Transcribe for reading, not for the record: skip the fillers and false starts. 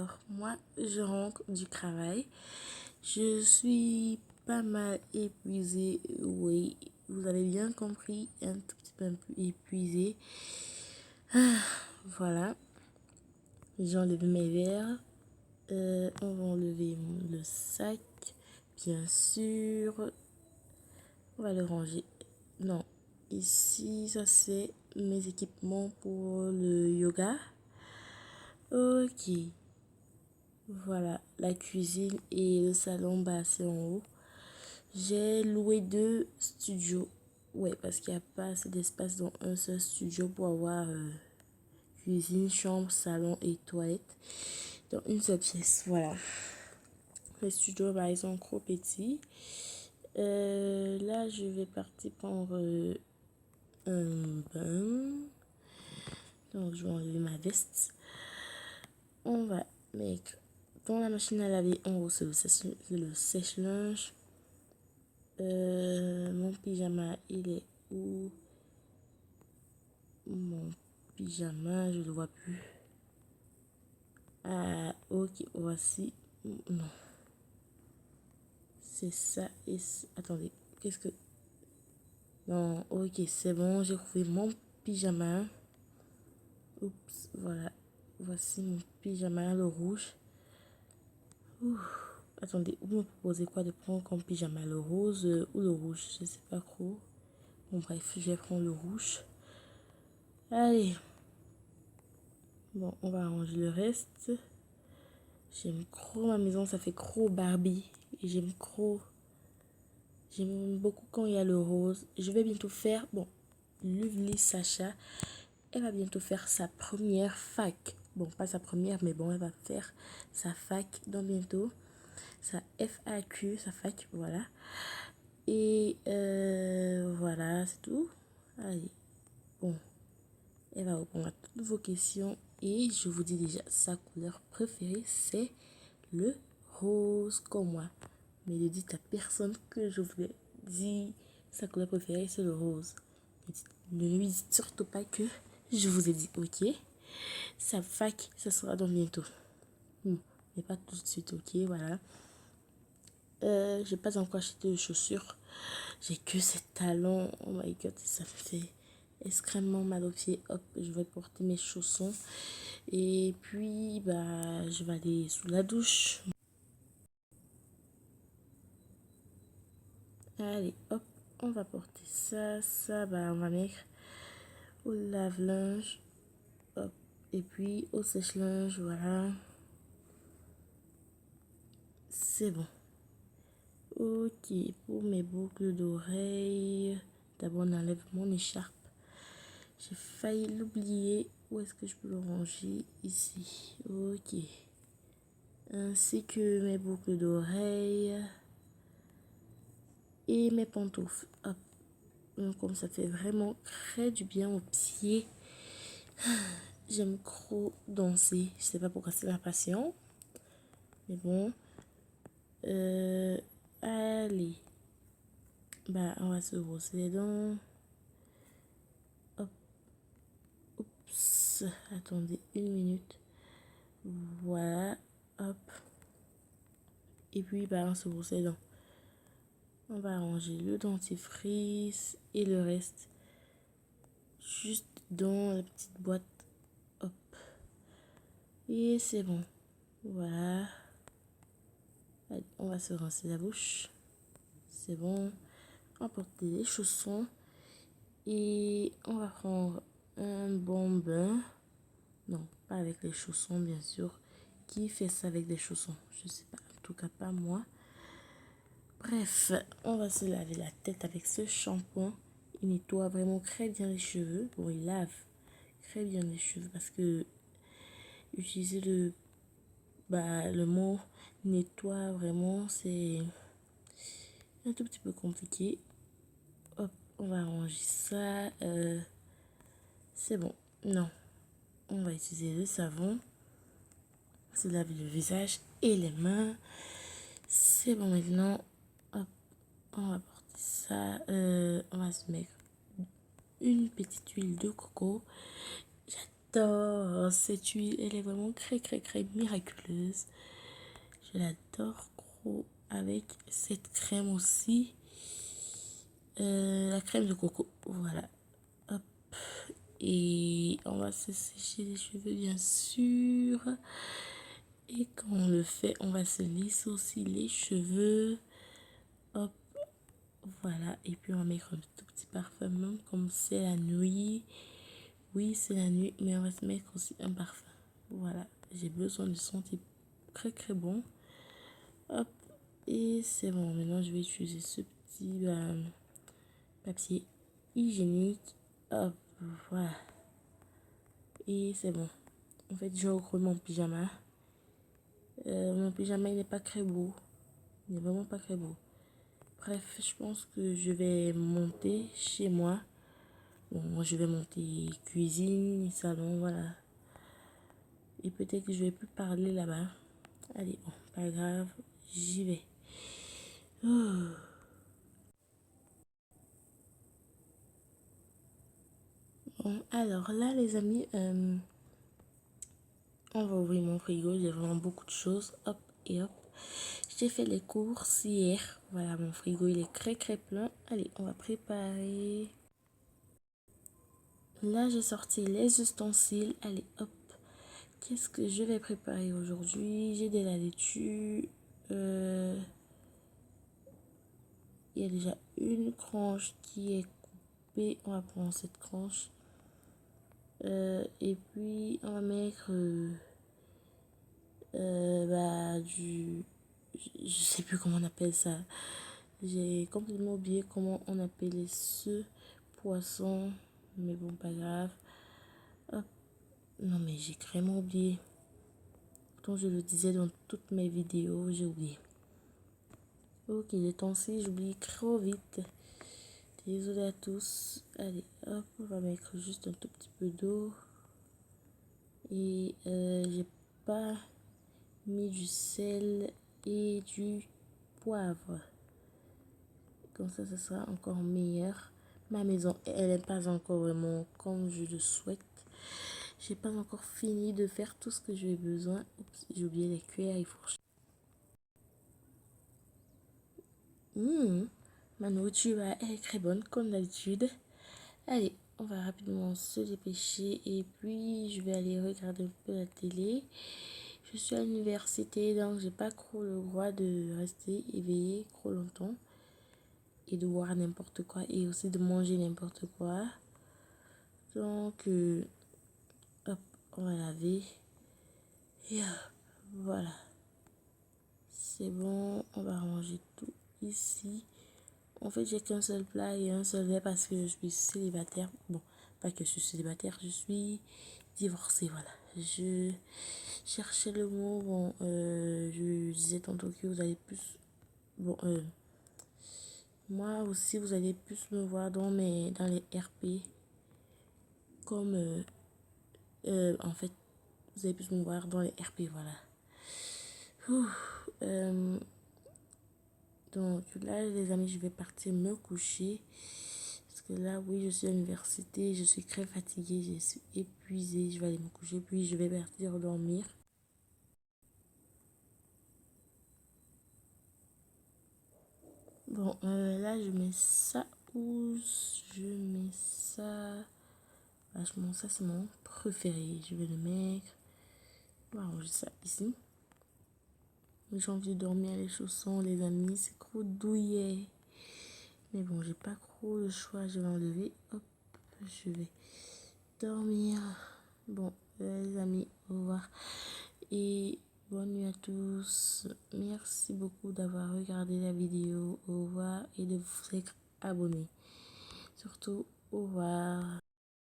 Alors, moi, je rentre du travail. Je suis pas mal épuisée, oui, vous avez bien compris, un tout petit peu épuisée. Voilà, j'ai enlevé mes verres. On va enlever le sac, bien sûr. On va le ranger. Non, ici, ça c'est mes équipements pour le yoga. Ok. Voilà, la cuisine et le salon, bah, c'est en haut. J'ai loué 2 studios. Ouais, parce qu'il n'y a pas assez d'espace dans un seul studio pour avoir cuisine, chambre, salon et toilette dans une seule pièce. Voilà. Les studios, bah, ils sont trop petits. Là, je vais partir prendre un bain. Donc, je vais enlever ma veste. On va mettre dans la machine à laver en haut, c'est le sèche-linge. Mon pyjama, il est où? Mon pyjama, je ne le vois plus. Ah, ok, voici. Non. C'est ça. Attendez, qu'est-ce que... Non, ok, c'est bon, j'ai trouvé mon pyjama. Oups, voilà. Voici mon pyjama, le rouge. Attendez, vous me proposez quoi de prendre comme pyjama? Le rose ou le rouge? Je sais pas trop. Bon, bref, je vais prendre le rouge. Allez. Bon, on va arranger le reste. J'aime trop ma maison, ça fait trop Barbie. Et j'aime beaucoup quand il y a le rose. Je vais bientôt faire... Bon, Lovely Sacha, elle va bientôt faire sa première fac. Bon, pas sa première, mais bon, elle va faire sa fac dans bientôt. Sa FAQ, sa fac, voilà. Et voilà, c'est tout. Allez, bon. Elle va répondre à toutes vos questions. Et je vous dis déjà, sa couleur préférée, c'est le rose comme moi. Mais ne dites à personne que je vous ai dit sa couleur préférée, c'est le rose. Ne lui dites surtout pas que je vous ai dit, ok? Sa fac, ça sera dans bientôt. Mais pas tout de suite, ok? Voilà. J'ai pas encore acheté de chaussures. J'ai que ces talons. Oh my god, ça me fait extrêmement mal aux pieds. Hop, je vais porter mes chaussons. Et puis, bah, je vais aller sous la douche. Allez, hop, on va porter ça. Ça, bah, on va mettre au lave-linge. Hop, et puis au sèche-linge, voilà. C'est bon. Ok, pour mes boucles d'oreilles, d'abord on enlève mon écharpe. J'ai failli l'oublier. Où est-ce que je peux le ranger? Ici. Ok. Ainsi que mes boucles d'oreilles et mes pantoufles. Hop. Donc, comme ça fait vraiment très du bien aux pieds. J'aime trop danser. Je sais pas pourquoi c'est ma passion. Mais bon. Allez. Bah, on va se brosser les dents. Hop. Oups. Attendez une minute. Voilà. Hop. Et puis, bah, on se brosse les dents. On va ranger le dentifrice et le reste juste dans la petite boîte. Hop. Et c'est bon. Voilà. Allez, on va se rincer la bouche. C'est bon. On va porter les chaussons. Et on va prendre un bon bain. Non, pas avec les chaussons, bien sûr. Qui fait ça avec des chaussons? Je sais pas. En tout cas, pas moi. Bref, on va se laver la tête avec ce shampoing. Il nettoie vraiment très bien les cheveux. Bon, il lave très bien les cheveux parce que utiliser le mot nettoie vraiment, c'est un tout petit peu compliqué. Hop, on va ranger ça. C'est bon. Non, on va utiliser le savon. Se laver le visage et les mains. C'est bon maintenant. Hop, on va porter ça. On va se mettre une petite huile de coco. j'adore cette huile. Elle est vraiment très miraculeuse. Je l'adore gros avec cette crème aussi. La crème de coco. Voilà. Hop. Et on va se sécher les cheveux bien sûr. Et quand on le fait, on va se lisser aussi les cheveux. Hop. Voilà. Et puis on va mettre un tout petit parfum même comme c'est la nuit. Oui, c'est la nuit, mais on va se mettre aussi un parfum. Voilà. J'ai besoin de sentir très bon. Hop. Et c'est bon. Maintenant, je vais utiliser ce petit papier hygiénique. Hop. Voilà. Et c'est bon. En fait, je recolle mon pyjama. Mon pyjama, il n'est pas très beau. Il n'est vraiment pas très beau. Bref, je pense que je vais monter chez moi. Bon, moi, je vais monter cuisine, salon, voilà. Et peut-être que je vais plus parler là-bas. Allez, bon, pas grave, j'y vais. Oh. Bon, alors là, les amis, on va ouvrir mon frigo. J'ai vraiment beaucoup de choses. Hop et hop. J'ai fait les courses hier. Voilà, mon frigo, il est très plein. Allez, on va préparer. Là, j'ai sorti les ustensiles. Allez, hop. Qu'est-ce que je vais préparer aujourd'hui? J'ai de la laitue. Il y a déjà une tranche qui est coupée. On va prendre cette tranche. Et puis, on va mettre du... Je sais plus comment on appelle ça. J'ai complètement oublié comment on appelait ce poisson. Mais bon, pas grave. Hop. Non, mais j'ai vraiment oublié. Comme je le disais dans toutes mes vidéos, j'ai oublié. Ok, les temps-ci, j'oublie trop vite. Désolée à tous. Allez, hop, on va mettre juste un tout petit peu d'eau. Et j'ai pas mis du sel et du poivre. Comme ça sera encore meilleur. Ma maison, elle n'est pas encore vraiment comme je le souhaite. J'ai pas encore fini de faire tout ce que j'ai besoin. Oups, j'ai oublié les cuillères et fourchettes. Ma nourriture, elle est très bonne comme d'habitude. Allez, on va rapidement se dépêcher et puis je vais aller regarder un peu la télé. Je suis à l'université donc j'ai pas trop le droit de rester éveillé trop longtemps et de voir n'importe quoi et aussi de manger n'importe quoi. Donc, hop, on va laver. Et voilà. C'est bon, on va ranger tout ici. En fait, j'ai qu'un seul plat et un seul verre parce que je suis célibataire. Bon, pas que je suis célibataire, je suis divorcée, voilà. Je cherchais le mot, bon, je disais tantôt que vous allez plus... Bon, moi aussi, vous allez plus me voir dans les RP. Comme, en fait, vous allez plus me voir dans les RP, voilà. Ouh, donc là, les amis, je vais partir me coucher. Parce que là, oui, je suis à l'université, je suis très fatiguée, je suis épuisée. Je vais aller me coucher, puis je vais partir dormir. Bon, là, je mets ça où je mets ça. Vachement, ça, c'est mon préféré. Je vais le mettre. On va ranger ça ici. J'ai envie de dormir les chaussons, les amis. C'est trop douillet. Mais bon, j'ai pas trop le choix. Je vais enlever. Hop, je vais dormir. Bon, les amis, au revoir. Et bonne nuit à tous. Merci beaucoup d'avoir regardé la vidéo. Au revoir et de vous être abonné. Surtout, au revoir.